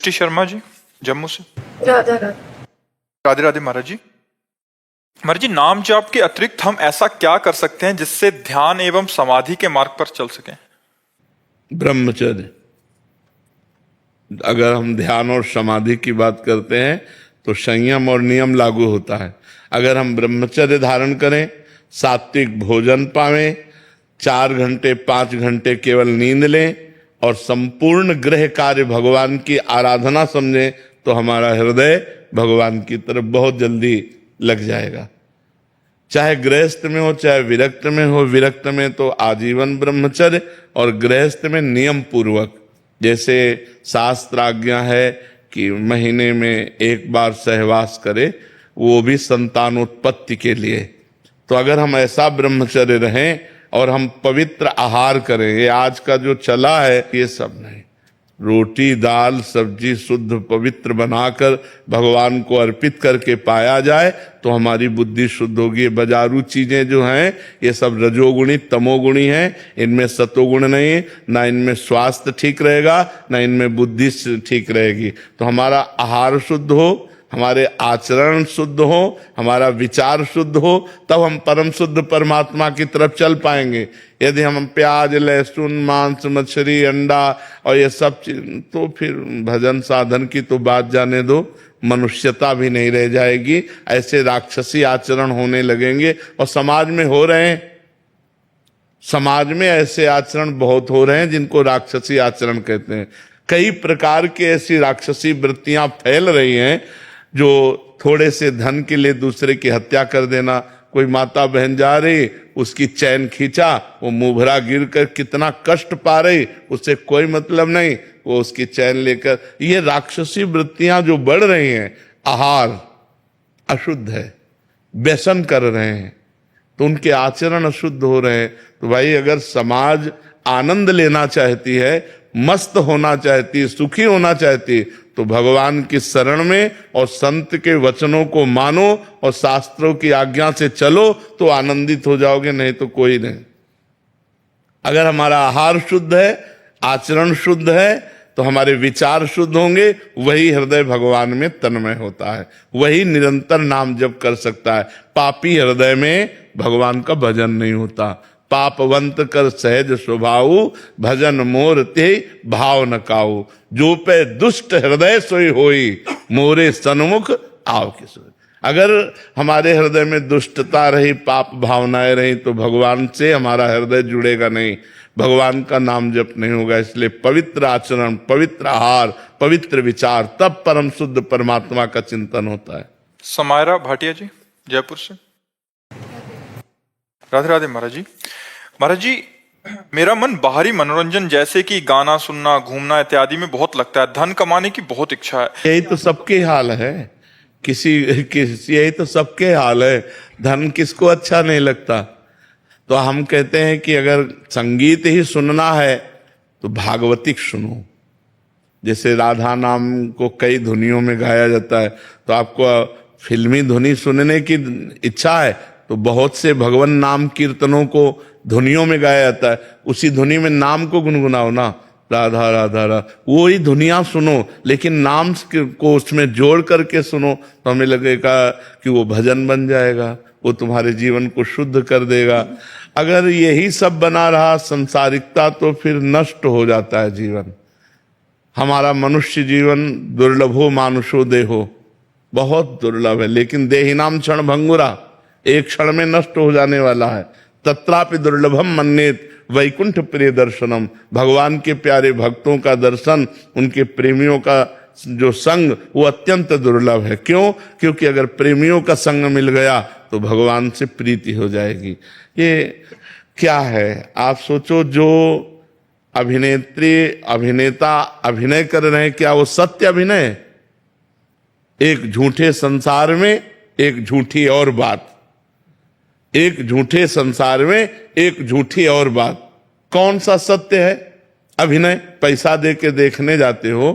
श्री शर्मा जी जम्मू से। राधा राधा। राधे राधे महाराज जी। महाराज जी, नाम जाप के अतिरिक्त हम ऐसा क्या कर सकते हैं जिससे ध्यान एवं समाधि के मार्ग पर चल सकें? ब्रह्मचर्य। अगर हम ध्यान और समाधि की बात करते हैं तो संयम और नियम लागू होता है। अगर हम ब्रह्मचर्य धारण करें, सात्विक भोजन पावें, 4 घंटे 5 घंटे केवल नींद लें और संपूर्ण गृह कार्य भगवान की आराधना समझें तो हमारा हृदय भगवान की तरफ बहुत जल्दी लग जाएगा। चाहे गृहस्थ में हो चाहे विरक्त में हो, विरक्त में तो आजीवन ब्रह्मचर्य और गृहस्थ में नियम पूर्वक, जैसे शास्त्राज्ञा है कि महीने में 1 बार सहवास करे, वो भी संतानोत्पत्ति के लिए। तो अगर हम ऐसा ब्रह्मचर्य रहें और हम पवित्र आहार करें, ये आज का जो चला है ये सब नहीं, रोटी दाल सब्जी शुद्ध पवित्र बनाकर भगवान को अर्पित करके पाया जाए तो हमारी बुद्धि शुद्ध होगी। बाजारू चीजें जो हैं ये सब रजोगुणी तमोगुणी हैं, इनमें सतोगुण नहीं, ना इनमें स्वास्थ्य ठीक रहेगा ना इनमें बुद्धि ठीक रहेगी। तो हमारा आहार शुद्ध हो, हमारे आचरण शुद्ध हो, हमारा विचार शुद्ध हो, तब हम परम शुद्ध परमात्मा की तरफ चल पाएंगे। यदि हम प्याज लहसुन मांस मछली अंडा और ये सब चीज, तो फिर भजन साधन की तो बात जाने दो, मनुष्यता भी नहीं रह जाएगी। ऐसे राक्षसी आचरण होने लगेंगे और समाज में हो रहे हैं। समाज में ऐसे आचरण बहुत हो रहे हैं जिनको राक्षसी आचरण कहते हैं। कई प्रकार की ऐसी राक्षसी वृत्तियां फैल रही हैं, जो थोड़े से धन के लिए दूसरे की हत्या कर देना। कोई माता बहन जा रही, उसकी चैन खींचा, वो मुभरा गिर कर कितना कष्ट पा रही, उससे कोई मतलब नहीं, वो उसकी चैन लेकर। ये राक्षसी वृत्तियां जो बढ़ रही हैं, आहार अशुद्ध है, व्यसन कर रहे हैं तो उनके आचरण अशुद्ध हो रहे हैं। तो भाई अगर समाज आनंद लेना चाहती है, मस्त होना चाहती है, सुखी होना चाहती है, तो भगवान की शरण में और संत के वचनों को मानो और शास्त्रों की आज्ञा से चलो तो आनंदित हो जाओगे, नहीं तो कोई नहीं। अगर हमारा आहार शुद्ध है, आचरण शुद्ध है, तो हमारे विचार शुद्ध होंगे, वही हृदय भगवान में तन्मय होता है, वही निरंतर नाम जप कर सकता है। पापी हृदय में भगवान का भजन नहीं होता। पापवंत कर सहज स्वभाव, भजन मोर ते भाव न काऊ। जो पे दुष्ट हृदय सोई होई, मोरे सन्मुख आव के सोई। अगर हमारे हृदय में दुष्टता रही, पाप भावनाएं रही, तो भगवान से हमारा हृदय जुड़ेगा नहीं, भगवान का नाम जप नहीं होगा। इसलिए पवित्र आचरण, पवित्र आहार, पवित्र विचार, तब परम शुद्ध परमात्मा का चिंतन होता है। समायरा भाटिया जी जयपुर से। राधे राधे महाराज जी। महाराज जी, मेरा मन बाहरी मनोरंजन जैसे कि गाना सुनना, घूमना इत्यादि में बहुत लगता है। धन कमाने की बहुत इच्छा है। यही तो सबके हाल है, यही तो सबके हाल है। धन किसको अच्छा नहीं लगता? तो हम कहते हैं कि अगर संगीत ही सुनना है तो भागवतिक सुनो। जैसे राधा नाम को कई धुनियों में गाया जाता है, तो आपको फिल्मी धुनी सुनने की इच्छा है तो बहुत से भगवान नाम कीर्तनों को धुनियों में गाया जाता है, उसी धुनी में नाम को गुनगुनाओ ना, राधा राधा राधा, वो ही धुनिया सुनो, लेकिन नाम को उसमें जोड़ करके सुनो तो हमें लगेगा कि वो भजन बन जाएगा, वो तुम्हारे जीवन को शुद्ध कर देगा। अगर यही सब बना रहा संसारिकता, तो फिर नष्ट हो जाता है जीवन। हमारा मनुष्य जीवन दुर्लभो मानुषो देहो, बहुत दुर्लभ है, लेकिन देहिनाम क्षण भंगुरा, एक क्षण में नष्ट हो जाने वाला है। तत्रापि दुर्लभम मन्येत वैकुंठ प्रिय दर्शनम। भगवान के प्यारे भक्तों का दर्शन, उनके प्रेमियों का जो संग, वो अत्यंत दुर्लभ है। क्यों? क्योंकि अगर प्रेमियों का संग मिल गया तो भगवान से प्रीति हो जाएगी। ये क्या है आप सोचो, जो अभिनेत्री अभिनेता अभिनय कर रहे हैं, क्या वो सत्य अभिनय है? एक झूठे संसार में एक झूठी और बात, एक झूठे संसार में एक झूठी और बात। कौन सा सत्य है? अभिनय। पैसा दे के देखने जाते हो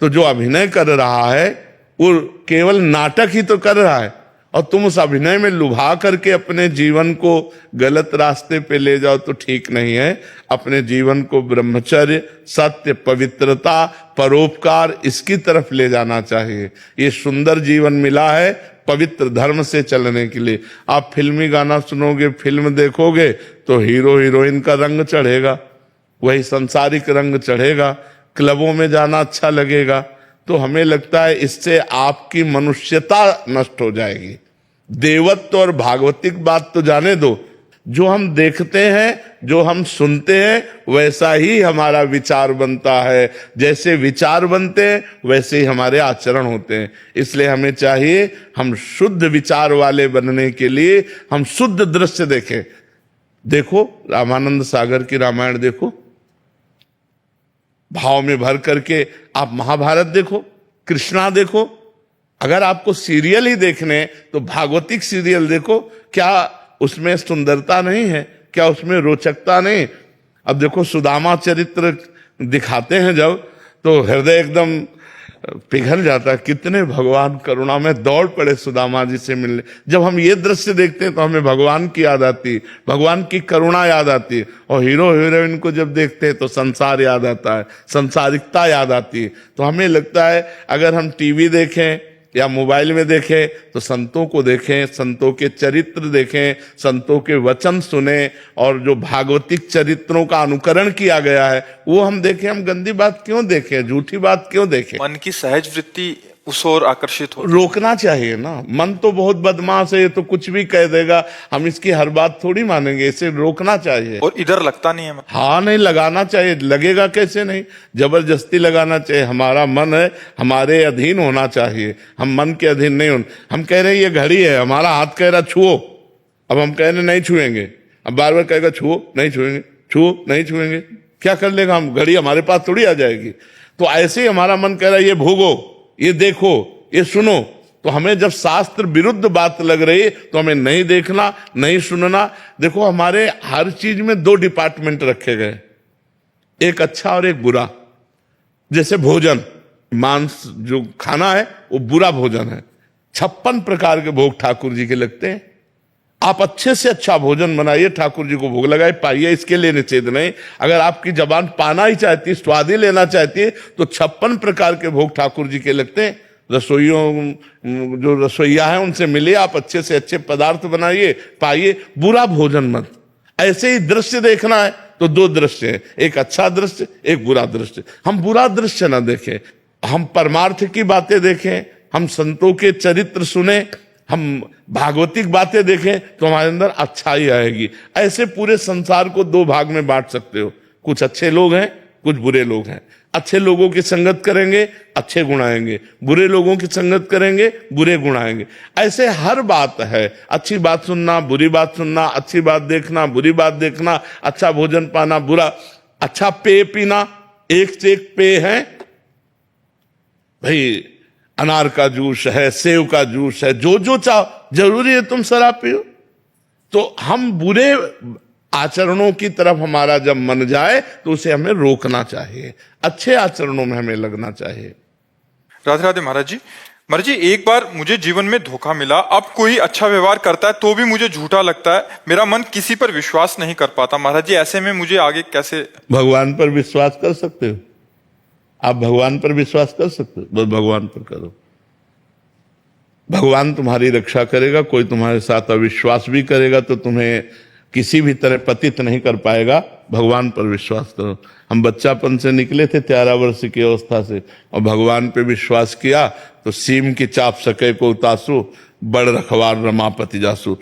तो जो अभिनय कर रहा है वो केवल नाटक ही तो कर रहा है, और तुम उस अभिनय में लुभा करके अपने जीवन को गलत रास्ते पे ले जाओ तो ठीक नहीं है। अपने जीवन को ब्रह्मचर्य, सत्य, पवित्रता, परोपकार, इसकी तरफ ले जाना चाहिए। ये सुंदर जीवन मिला है पवित्र धर्म से चलने के लिए। आप फिल्मी गाना सुनोगे, फिल्म देखोगे तो हीरो हीरोइन का रंग चढ़ेगा, वही सांसारिक रंग चढ़ेगा, क्लबों में जाना अच्छा लगेगा। तो हमें लगता है इससे आपकी मनुष्यता नष्ट हो जाएगी। देवत्व और भागवतिक बात तो जाने दो, जो हम देखते हैं, जो हम सुनते हैं, वैसा ही हमारा विचार बनता है। जैसे विचार बनते हैं वैसे ही हमारे आचरण होते हैं। इसलिए हमें चाहिए हम शुद्ध विचार वाले बनने के लिए हम शुद्ध दृश्य देखें। देखो रामानंद सागर की रामायण देखो, भाव में भर करके आप महाभारत देखो, कृष्णा देखो। अगर आपको सीरियल ही देखने तो भागवतिक सीरियल देखो। क्या उसमें सुंदरता नहीं है? क्या उसमें रोचकता नहीं? अब देखो सुदामा चरित्र दिखाते हैं जब, तो हृदय एकदम पिघल जाता है। कितने भगवान करुणा में दौड़ पड़े सुदामा जी से मिलने। जब हम ये दृश्य देखते हैं तो हमें भगवान की याद आती, भगवान की करुणा याद आती। और हीरो हीरोइन को जब देखते हैं तो संसार याद आता है, संसारिकता याद आती है। तो हमें लगता है अगर हम टीवी देखें या मोबाइल में देखें तो संतों को देखें, संतों के चरित्र देखें, संतों के वचन सुने, और जो भागवतिक चरित्रों का अनुकरण किया गया है वो हम देखें। हम गंदी बात क्यों देखें, झूठी बात क्यों देखें? मन की सहज वृत्ति उस ओर आकर्षित हो। रोकना चाहिए ना। मन तो बहुत बदमाश है, ये तो कुछ भी कह देगा, हम इसकी हर बात थोड़ी मानेंगे। इसे रोकना चाहिए। और इधर लगता नहीं है मन। हाँ, नहीं लगाना चाहिए। लगेगा कैसे नहीं, जबरदस्ती लगाना चाहिए। हमारा मन है, हमारे अधीन होना चाहिए, हम मन के अधीन नहीं होना। हम कह रहे हैं ये घड़ी है, हमारा हाथ कह रहा छुओ, अब हम कह रहे नहीं छुएंगे, अब बार बार कहेगा छुओ, नहीं छुएंगे, छुओ नहीं छुएंगे, क्या कर लेगा हम? घड़ी हमारे पास थोड़ी आ जाएगी। तो ऐसे ही हमारा मन कह रहा है ये भोगो, ये देखो, ये सुनो। तो हमें जब शास्त्र विरुद्ध बात लग रही तो हमें नहीं देखना, नहीं सुनना। देखो हमारे हर चीज में दो डिपार्टमेंट रखे गए, एक अच्छा और एक बुरा। जैसे भोजन, मांस जो खाना है वो बुरा भोजन है। 56 प्रकार के भोग ठाकुर जी के लगते हैं। आप अच्छे से अच्छा भोजन बनाइए, ठाकुर जी को भोग लगाए, पाइए, इसके लिए निषेध नहीं। अगर आपकी जबान पाना ही चाहती है, स्वाद ही लेना चाहती है, तो 56 प्रकार के भोग ठाकुर जी के लगते हैं। रसोइयों, जो रसोइया है उनसे मिलिए, आप अच्छे से अच्छे पदार्थ बनाइए, पाइए, बुरा भोजन मत। ऐसे ही दृश्य देखना है तो दो दृश्य है, एक अच्छा दृश्य, एक बुरा दृश्य। हम बुरा दृश्य ना देखें, हम परमार्थ की बातें देखें, हम संतों के चरित्र सुने, हम भागवतिक बातें देखें तो हमारे अंदर अच्छाई आएगी। ऐसे पूरे संसार को दो भाग में बांट सकते हो, कुछ अच्छे लोग हैं, कुछ बुरे लोग हैं। अच्छे लोगों की संगत करेंगे, अच्छे गुण आएंगे, बुरे लोगों की संगत करेंगे, बुरे गुण आएंगे। ऐसे हर बात है, अच्छी बात सुनना, बुरी बात सुनना, अच्छी बात देखना, बुरी बात देखना, अच्छा भोजन पाना, बुरा, अच्छा पेय पीना, एक से एक पेय है भाई। अनार का जूस है, सेव का जूस है, जो जो चाहो। जरूरी है तुम शराब पियो? तो हम बुरे आचरणों की तरफ हमारा जब मन जाए तो उसे हमें रोकना चाहिए, अच्छे आचरणों में हमें लगना चाहिए। राधे राधे महाराज जी। महाराज जी, एक बार मुझे जीवन में धोखा मिला। अब कोई अच्छा व्यवहार करता है तो भी मुझे झूठा लगता है, मेरा मन किसी पर विश्वास नहीं कर पाता। महाराज जी, ऐसे में मुझे आगे कैसे? भगवान पर विश्वास कर सकते हो आप, भगवान पर विश्वास कर सकते हो, बस भगवान पर करो। भगवान तुम्हारी रक्षा करेगा। कोई तुम्हारे साथ अविश्वास भी करेगा तो तुम्हें किसी भी तरह पतित नहीं कर पाएगा। भगवान पर विश्वास करो। हम बच्चापन से निकले थे 13 वर्ष की अवस्था से, और भगवान पे विश्वास किया तो सीम की चाप सके को उतासु, बड़ रखवार रमापति जासु।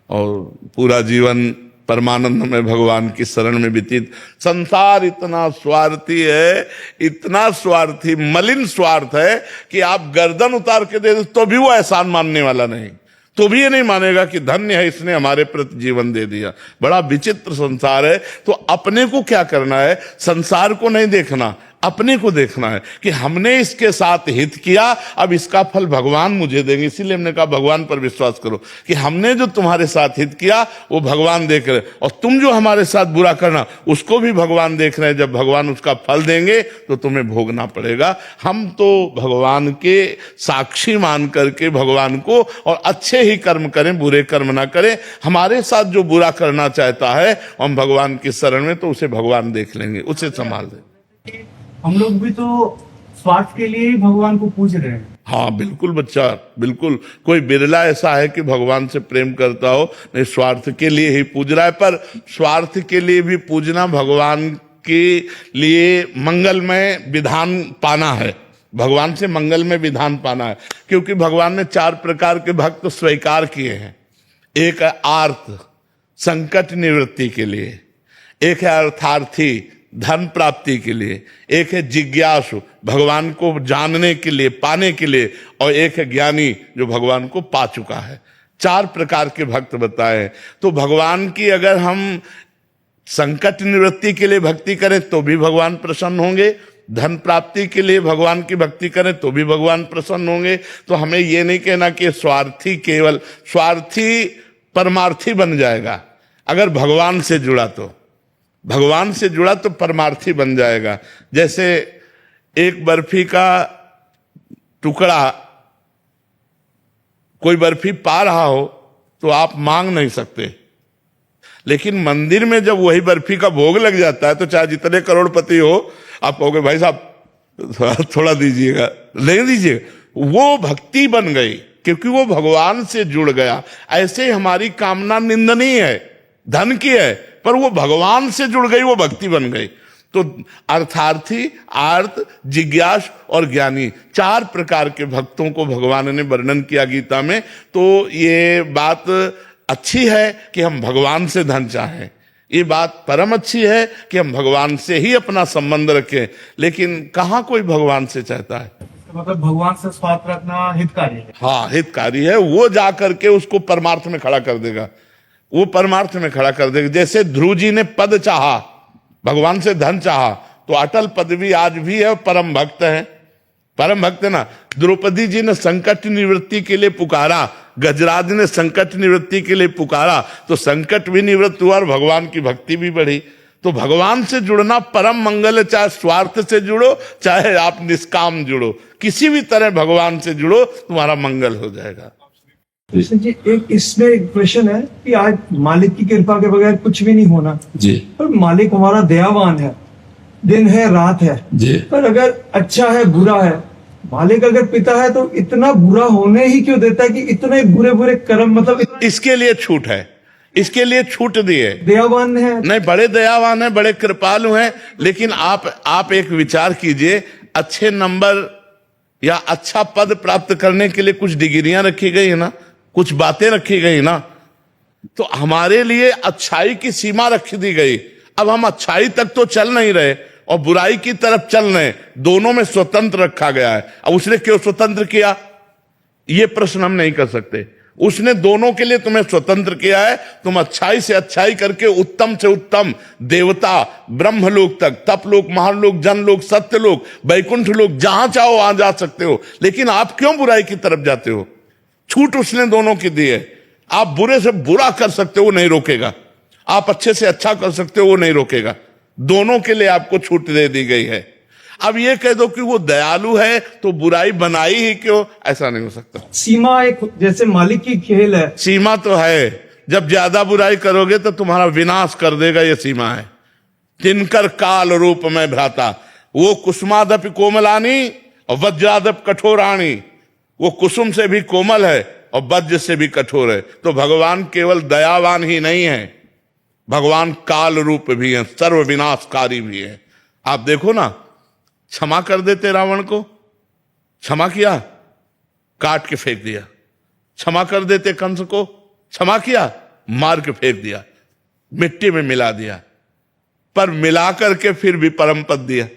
और पूरा जीवन परमानंद में भगवान की शरण में व्यतीत। संसार इतना स्वार्थी है, इतना स्वार्थी, मलिन स्वार्थ है कि आप गर्दन उतार के दे दो तो भी वो एहसान मानने वाला नहीं, तो भी ये नहीं मानेगा कि धन्य है इसने हमारे प्रति जीवन दे दिया। बड़ा विचित्र संसार है। तो अपने को क्या करना है? संसार को नहीं देखना, अपने को देखना है कि हमने इसके साथ हित किया, अब इसका फल भगवान मुझे देंगे। इसीलिए हमने कहा भगवान पर विश्वास करो कि हमने जो तुम्हारे साथ हित किया वो भगवान देख रहे, और तुम जो हमारे साथ बुरा करना उसको भी भगवान देख रहे हैं। जब भगवान उसका फल देंगे तो तुम्हें भोगना पड़ेगा। हम तो भगवान के साक्षी मान करके भगवान को, और अच्छे ही कर्म करें, बुरे कर्म ना करें। हमारे साथ जो बुरा करना चाहता है हम भगवान की शरण में, तो उसे भगवान देख लेंगे, उसे संभाल देंगे। हम लोग भी तो स्वार्थ के लिए ही भगवान को पूज रहे हैं। हाँ बिल्कुल बच्चा, बिल्कुल। कोई बिरला ऐसा है कि भगवान से प्रेम करता हो, नहीं स्वार्थ के लिए ही पूज रहा है। पर स्वार्थ के लिए भी पूजना भगवान के लिए मंगलमय विधान पाना है, भगवान से मंगलमय विधान पाना है। क्योंकि भगवान ने 4 प्रकार के भक्त स्वीकार किए हैं। एक है आर्त, संकट निवृत्ति के लिए। एक है अर्थार्थी, धन प्राप्ति के लिए। एक है जिज्ञासु, भगवान को जानने के लिए, पाने के लिए। और एक है ज्ञानी, जो भगवान को पा चुका है। 4 प्रकार के भक्त बताए। तो भगवान की अगर हम संकट निवृत्ति के लिए भक्ति करें तो भी भगवान प्रसन्न होंगे, धन प्राप्ति के लिए भगवान की भक्ति करें तो भी भगवान प्रसन्न होंगे। तो हमें ये नहीं कहना कि स्वार्थी, केवल स्वार्थी परमार्थी बन जाएगा। अगर भगवान से जुड़ा तो, भगवान से जुड़ा तो परमार्थी बन जाएगा। जैसे एक बर्फी का टुकड़ा, कोई बर्फी पा रहा हो तो आप मांग नहीं सकते, लेकिन मंदिर में जब वही बर्फी का भोग लग जाता है तो चाहे जितने करोड़पति हो, आप कहोगे भाई साहब थोड़ा दीजिएगा, नहीं दीजिएगा। वो भक्ति बन गई क्योंकि वो भगवान से जुड़ गया। ऐसे हमारी कामना निंदनीय है, धन की है, पर वो भगवान से जुड़ गई, वो भक्ति बन गई। तो अर्थार्थी, आर्त, जिज्ञास और ज्ञानी 4 प्रकार के भक्तों को भगवान ने वर्णन किया गीता में। तो ये बात अच्छी है कि हम भगवान से धन चाहें, ये बात परम अच्छी है कि हम भगवान से ही अपना संबंध रखें। लेकिन कहाँ कोई भगवान से चाहता है? मतलब भगवान से स्वार्थ रखना हितकारी है। हाँ हितकारी है, वो जा करके उसको परमार्थ में खड़ा कर देगा, वो परमार्थ में खड़ा कर देगा। जैसे ध्रुव जी ने पद चाहा, भगवान से धन चाहा, तो अटल पदवी आज भी है, परम भक्त है, परम भक्त है ना। द्रौपदी जी ने संकट निवृत्ति के लिए पुकारा, गजराज ने संकट निवृत्ति के लिए पुकारा, तो संकट भी निवृत्त हुआ और भगवान की भक्ति भी बढ़ी। तो भगवान से जुड़ना परम मंगल है। चाहे स्वार्थ से जुड़ो, चाहे आप निष्काम जुड़ो, किसी भी तरह भगवान से जुड़ो, तुम्हारा मंगल हो जाएगा। कृष्ण जी, एक इसमें एक क्वेश्चन है कि आज मालिक की कृपा के बगैर कुछ भी नहीं होना जी, पर मालिक हमारा दयावान है, दिन है रात है जी, पर अगर अच्छा है बुरा है, मालिक अगर पिता है तो इतना बुरा होने ही क्यों देता है कि इतने बुरे बुरे कर्म, मतलब इसके लिए छूट है, इसके लिए छूट दिए। दयावान है। नहीं, बड़े दयावान है, बड़े कृपालु हैं। लेकिन आप एक विचार कीजिए, अच्छे नंबर या अच्छा पद प्राप्त करने के लिए कुछ डिग्रियां रखी गई है ना, कुछ बातें रखी गई ना। तो हमारे लिए अच्छाई की सीमा रख दी गई। अब हम अच्छाई तक तो चल नहीं रहे और बुराई की तरफ चल रहे, दोनों में स्वतंत्र रखा गया है। अब उसने क्यों स्वतंत्र किया, ये प्रश्न हम नहीं कर सकते। उसने दोनों के लिए तुम्हें स्वतंत्र किया है। तुम अच्छाई से अच्छाई करके उत्तम से उत्तम देवता, ब्रह्मलोक तक, तपलोक, महालोक, जनलोक, सत्यलोक, वैकुंठ लोक, जहां चाहो वहां जा सकते हो। लेकिन आप क्यों बुराई की तरफ जाते हो? छूट उसने दोनों की दी है। आप बुरे से बुरा कर सकते हो, वो नहीं रोकेगा। आप अच्छे से अच्छा कर सकते हो, वो नहीं रोकेगा। दोनों के लिए आपको छूट दे दी गई है। अब ये कह दो कि वो दयालु है तो बुराई बनाई ही क्यों, ऐसा नहीं हो सकता। सीमा एक जैसे मालिक की खेल है। सीमा तो है, जब ज्यादा बुराई करोगे तो तुम्हारा विनाश कर देगा, ये सीमा है। तिनकर काल रूप में भ्राता, वो कुसुमादप कोमलानी और वज्रादप कठोराणी, वो कुसुम से भी कोमल है और वज्र से भी कठोर है। तो भगवान केवल दयावान ही नहीं है, भगवान काल रूप भी है, सर्व विनाशकारी भी है। आप देखो ना, क्षमा कर देते रावण को, क्षमा किया, काट के फेंक दिया। क्षमा कर देते कंस को, क्षमा किया, मार के फेंक दिया, मिट्टी में मिला दिया। पर मिला करके फिर भी परम पद दिया।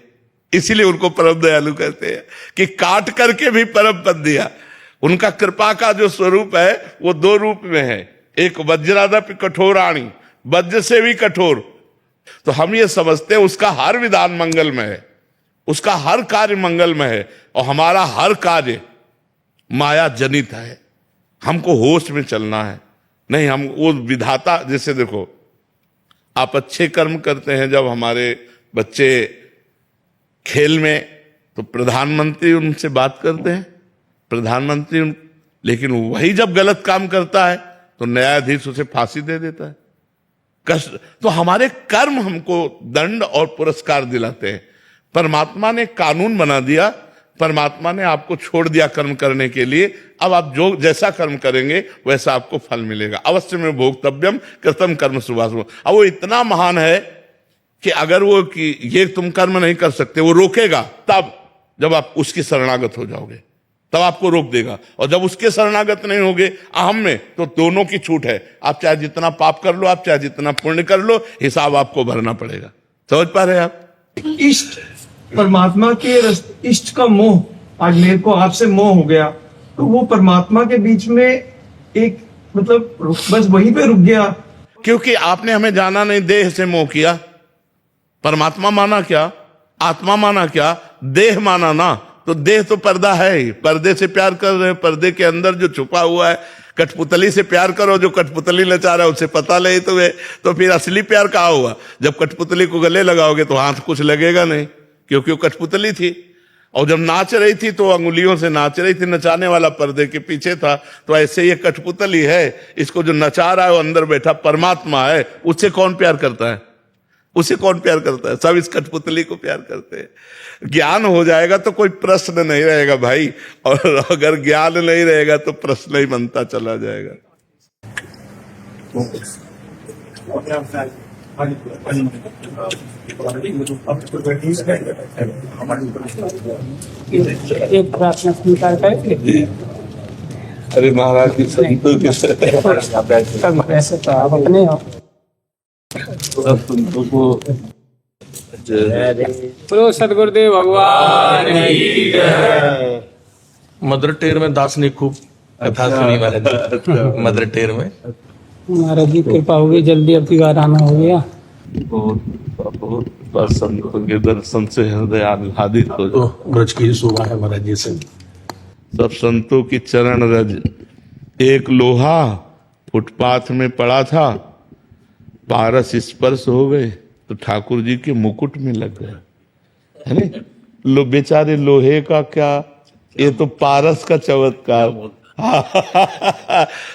इसीलिए उनको परम दयालु कहते हैं कि काट करके भी परम पद दिया। उनका कृपा का जो स्वरूप है वो 2 रूप में है, एक वज्रादप कठोराणी, वज्र से भी कठोर। तो हम ये समझते हैं उसका हर विधान मंगलमय है, उसका हर कार्य मंगलमय है, और हमारा हर कार्य माया जनित है। हमको होश में चलना है, नहीं हम वो विधाता। जैसे देखो, आप अच्छे कर्म करते हैं, जब हमारे बच्चे खेल में, तो प्रधानमंत्री उनसे बात करते हैं, प्रधानमंत्री लेकिन वही जब गलत काम करता है तो न्यायाधीश उसे फांसी दे देता है। कष्ट तो हमारे कर्म हमको दंड और पुरस्कार दिलाते हैं। परमात्मा ने कानून बना दिया परमात्मा ने आपको छोड़ दिया कर्म करने के लिए। अब आप जो जैसा कर्म करेंगे वैसा आपको फल मिलेगा। अवश्य में भोक्तव्यम कृतम कर्म शुभाशुभ। अब वो इतना महान है कि अगर वो कि ये तुम कर्म नहीं कर सकते, वो रोकेगा तब जब आप उसकी शरणागत हो जाओगे, तब आपको रोक देगा। और जब उसके शरणागत नहीं होगे अहम में, तो दोनों की छूट है। आप चाहे जितना पाप कर लो, आप चाहे जितना पुण्य कर लो, हिसाब आपको भरना पड़ेगा। समझ पा रहे हैं आप? इष्ट परमात्मा के इष्ट का मोह, आज मेरे को आपसे मोह हो गया, तो वो परमात्मा के बीच में एक मतलब बस वहीं पे रुक गया। क्योंकि आपने हमें जाना नहीं, देह से मोह किया। परमात्मा माना क्या, आत्मा माना क्या, देह माना ना। तो देह तो पर्दा है ही, पर्दे से प्यार कर रहे हैं। पर्दे के अंदर जो छुपा हुआ है, कठपुतली से प्यार करो, जो कठपुतली नचा रहा है उसे पता नहीं तुम्हें, तो फिर असली प्यार कहाँ हुआ? जब कठपुतली को गले लगाओगे तो हाथ कुछ लगेगा नहीं, क्योंकि वो कठपुतली थी। और जब नाच रही थी तो अंगुलियों से नाच रही थी, नचाने वाला पर्दे के पीछे था। तो ऐसे ये कठपुतली है, इसको जो नचा रहा है वो अंदर बैठा परमात्मा है। उससे कौन प्यार करता है? उसे कौन प्यार करता है? सब इस कठपुतली को प्यार करते हैं। ज्ञान हो जाएगा तो कोई प्रश्न नहीं रहेगा भाई, और अगर ज्ञान नहीं रहेगा तो प्रश्न ही बनता चला जाएगा। एक प्रार्थना स्वीकार करेंगे। अरे महाराज की संतों के ऐसे तो आप अपने हो। संतों को बोलो सदगुरुदेव भगवान की जय। मदर टेर में दास ने खूब कथा सुनी महाराज। मदर टेर में महाराज जी कृपा होगी, जल्दी अब की बार आना हो गया। बहुत संतों के दर्शन से हृदय आह्लादित हो तो ब्रज की शोभा है महाराज जी से। सब संतों की चरण रज। एक लोहा फुटपाथ में पड़ा था, पारस स्पर्श हो गए तो ठाकुर जी के मुकुट में लग गए, है ना? लो बेचारे लोहे का क्या, ये तो पारस का चमत्कार।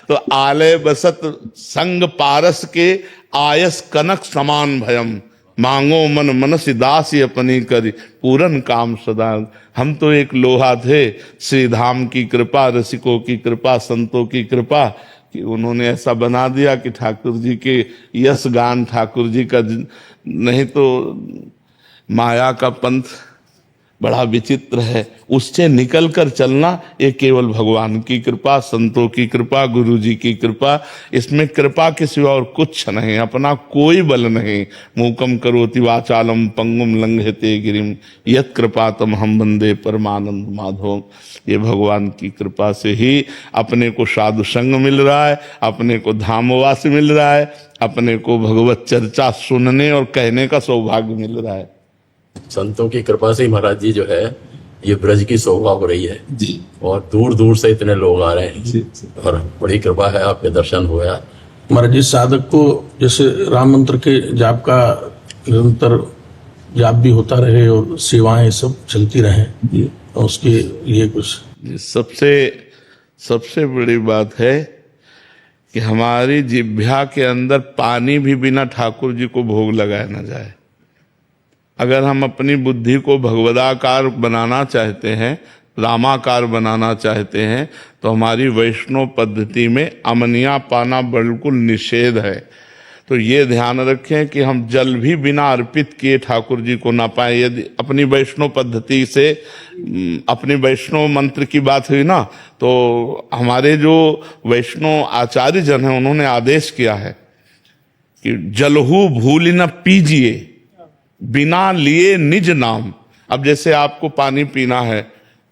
तो आलय बसत संग पारस के, आयस कनक समान भयम, मांगो मन मनसि दासी अपनी करी, पूरन काम सदा। हम तो एक लोहा थे, श्री धाम की कृपा, रसिकों की कृपा, संतों की कृपा, कि उन्होंने ऐसा बना दिया कि ठाकुर जी के यश गान, ठाकुर जी का नहीं तो माया का पंथ बड़ा विचित्र है, उससे निकल कर चलना ये केवल भगवान की कृपा, संतों की कृपा, गुरु जी की कृपा। इसमें कृपा के सिवा और कुछ नहीं, अपना कोई बल नहीं। मूकम करोति वाचालम पंगुम लंघयते गिरिम, यत् कृपातम हम वंदे परमानंद माधव। ये भगवान की कृपा से ही अपने को साधु संग मिल रहा है, अपने को धामवास मिल रहा है, अपने को भगवत चर्चा सुनने और कहने का सौभाग्य मिल रहा है। संतों की कृपा से ही महाराज जी जो है ये ब्रज की शोभा हो रही है जी। और दूर दूर से इतने लोग आ रहे हैं और बड़ी कृपा है, आपके दर्शन हुए। महाराज जी साधक को जैसे राम मंत्र के जाप का निरंतर जाप भी होता रहे और सेवाएं सब चलती रहे, तो उसके लिए कुछ सबसे बड़ी बात है कि हमारी जिह्वा के अंदर पानी भी बिना ठाकुर जी को भोग लगाया न जाए। अगर हम अपनी बुद्धि को भगवदाकार बनाना चाहते हैं, रामाकार बनाना चाहते हैं, तो हमारी वैष्णव पद्धति में अमनिया पाना बिल्कुल निषेध है। तो ये ध्यान रखें कि हम जल भी बिना अर्पित किए ठाकुर जी को ना पाए। यदि अपनी वैष्णव पद्धति से, अपनी वैष्णव मंत्र की बात हुई ना, तो हमारे जो वैष्णव आचार्य जन हैं उन्होंने आदेश किया है कि जलहू भूल न पीजिए बिना लिए निज नाम। अब जैसे आपको पानी पीना है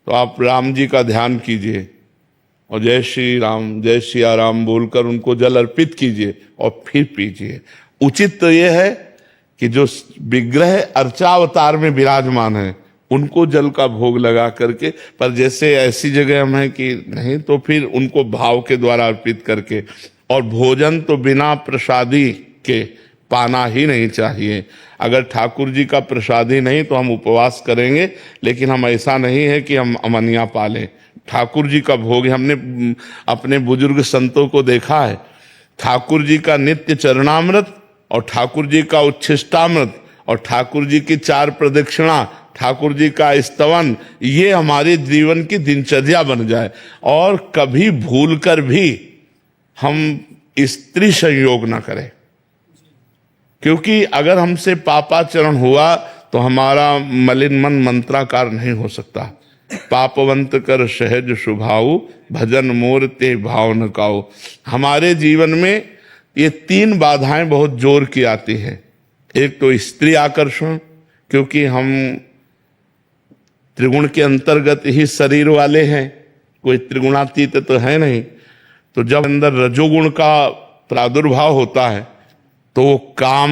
तो आप राम जी का ध्यान कीजिए और जय श्री राम, जय सिया राम बोलकर उनको जल अर्पित कीजिए और फिर पीजिए। उचित तो यह है कि जो विग्रह अर्चावतार में विराजमान है उनको जल का भोग लगा करके, पर जैसे ऐसी जगह हम हैं कि नहीं, तो फिर उनको भाव के द्वारा अर्पित करके। और भोजन तो बिना प्रसादी के पाना ही नहीं चाहिए। अगर ठाकुर जी का प्रसादी नहीं तो हम उपवास करेंगे, लेकिन हम ऐसा नहीं है कि हम अमनिया पालें। ठाकुर जी का भोग, हमने अपने बुजुर्ग संतों को देखा है, ठाकुर जी का नित्य चरणामृत और ठाकुर जी का उच्छिष्टामृत और ठाकुर जी की 4 प्रदक्षिणा, ठाकुर जी का स्तवन, ये हमारे जीवन की दिनचर्या बन जाए। और कभी भूल कर भी हम स्त्री संयोग ना करें, क्योंकि अगर हमसे पापाचरण हुआ तो हमारा मलिन मन मंत्राकार नहीं हो सकता। पापवंत कर सहज स्वभाव, भजन मोर ते भाव न काओ। हमारे जीवन में ये 3 बाधाएं बहुत जोर की आती हैं। एक तो स्त्री आकर्षण, क्योंकि हम त्रिगुण के अंतर्गत ही शरीर वाले हैं, कोई त्रिगुणातीत तो है नहीं। तो जब अंदर रजोगुण का प्रादुर्भाव होता है तो वो काम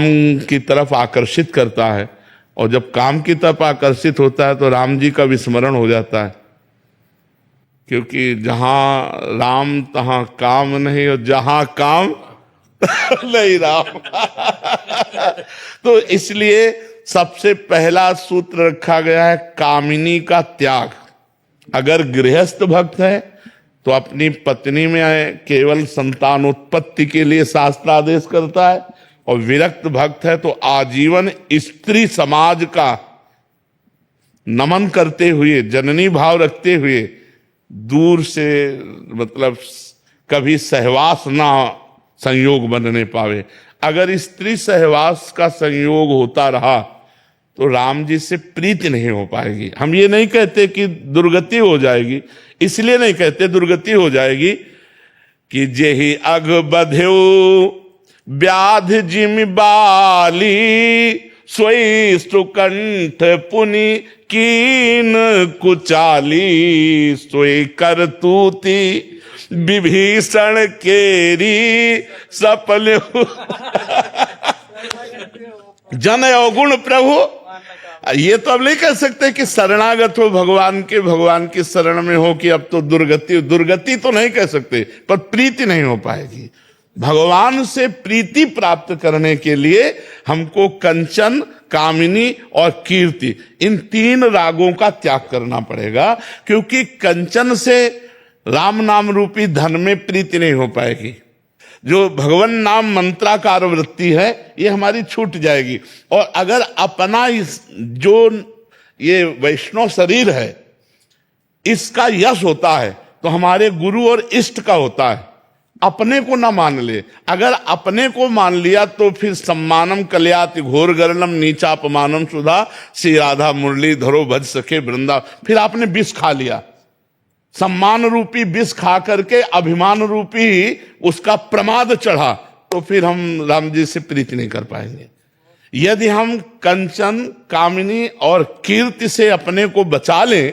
की तरफ आकर्षित करता है, और जब काम की तरफ आकर्षित होता है तो राम जी का विस्मरण हो जाता है, क्योंकि जहां राम तहां काम नहीं, और जहां काम नहीं राम। तो इसलिए सबसे पहला सूत्र रखा गया है कामिनी का त्याग। अगर गृहस्थ भक्त है तो अपनी पत्नी में केवल संतानोत्पत्ति के लिए शास्त्र आदेश करता है, और विरक्त भक्त है तो आजीवन स्त्री समाज का नमन करते हुए, जननी भाव रखते हुए, दूर से मतलब कभी सहवास ना संयोग बनने पावे। अगर स्त्री सहवास का संयोग होता रहा तो राम जी से प्रीति नहीं हो पाएगी। हम ये नहीं कहते कि दुर्गति हो जाएगी, इसलिए नहीं कहते दुर्गति हो जाएगी कि जेहि अग बध्यो व्याध जिमि बाली, सोई सुकंठ पुनि कीन कुचाली, सोई करतूती विभीषण केरी सफल। जन अवगुण प्रभु, ये तो अब नहीं कह सकते कि शरणागत हो भगवान के, भगवान की शरण में हो कि अब तो दुर्गति तो नहीं कह सकते, पर प्रीति नहीं हो पाएगी। भगवान से प्रीति प्राप्त करने के लिए हमको कंचन, कामिनी और कीर्ति, इन 3 रागों का त्याग करना पड़ेगा, क्योंकि कंचन से राम नाम रूपी धन में प्रीति नहीं हो पाएगी। जो भगवान नाम मंत्राकार वृत्ति है ये हमारी छूट जाएगी। और अगर अपना जो ये वैष्णव शरीर है इसका यश होता है तो हमारे गुरु और इष्ट का होता है। अपने को ना मान ले, अगर अपने को मान लिया तो फिर सम्मानम कल्याति घोर गरलम नीचापमानम सुधा, श्री राधा मुरली धरो भज सके वृंदा। फिर आपने विष खा लिया, सम्मान रूपी विष खा करके अभिमान रूपी उसका प्रमाद चढ़ा, तो फिर हम राम जी से प्रीति नहीं कर पाएंगे। यदि हम कंचन, कामिनी और कीर्ति से अपने को बचा लें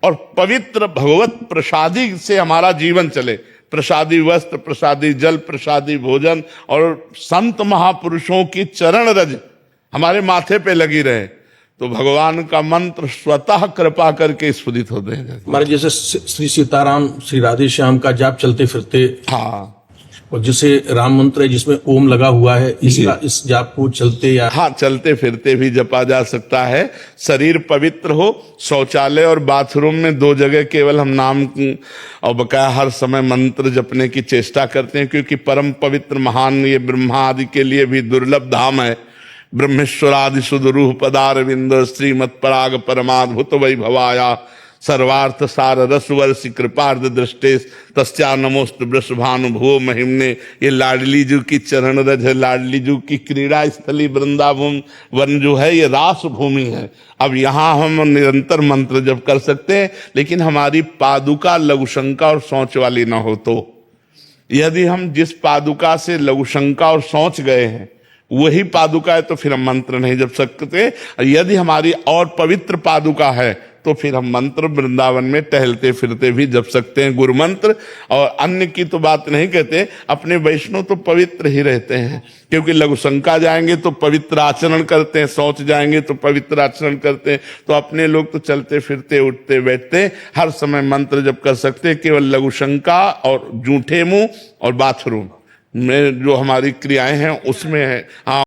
और पवित्र भगवत प्रसादी से हमारा जीवन चले, प्रसादी वस्त्र, प्रसादी जल, प्रसादी भोजन और संत महापुरुषों की चरण रज हमारे माथे पे लगी रहे, तो भगवान का मंत्र स्वतः कृपा करके स्फुरित होते हैं। हमारे जैसे श्री सीताराम, श्री राधे श्याम का जाप चलते फिरते, हाँ, और जैसे राम मंत्र है जिसमें ओम लगा हुआ है, इसका इस जाप को चलते या हाँ चलते फिरते भी जपा जा सकता है। शरीर पवित्र हो, शौचालय और बाथरूम में 2 जगह केवल हम नाम और बकाया हर समय मंत्र जपने की चेष्टा करते हैं, क्योंकि परम पवित्र महान ये ब्रह्मा आदि के लिए भी दुर्लभ धाम है। ब्रह्मेश्वरादि सुदरूह पदारविंद श्रीमत् पराग परमाद्भुत वैभवाया सर्वार्थ सार रसवर्षि कृपार्ध दृष्टे तस्या नमोस्त वृषभानुभुव महिमने। ये लाडली जी की चरण रज है, लाडली जी की क्रीड़ा स्थली वृंदावन वन जो है ये रास भूमि है। अब यहाँ हम निरंतर मंत्र जप कर सकते हैं, लेकिन हमारी पादुका लघुशंका और सोच वाली ना हो। तो यदि हम जिस पादुका से लघुशंका और सोच गए हैं वही पादुका है तो फिर हम मंत्र नहीं जप सकते। यदि हमारी और पवित्र पादुका है तो फिर हम मंत्र वृंदावन में टहलते फिरते भी जप सकते हैं, गुरु मंत्र। और अन्य की तो बात नहीं कहते, अपने वैष्णव तो पवित्र ही रहते हैं, क्योंकि लघुशंका जाएंगे तो पवित्र आचरण करते हैं, शौच जाएंगे तो पवित्र आचरण करते हैं। तो अपने लोग तो चलते फिरते उठते बैठते हर समय मंत्र जप कर सकते हैं। केवल लघुशंका और जूठे मुंह और बाथरूम में जो हमारी क्रियाएं हैं उसमें है। हाँ।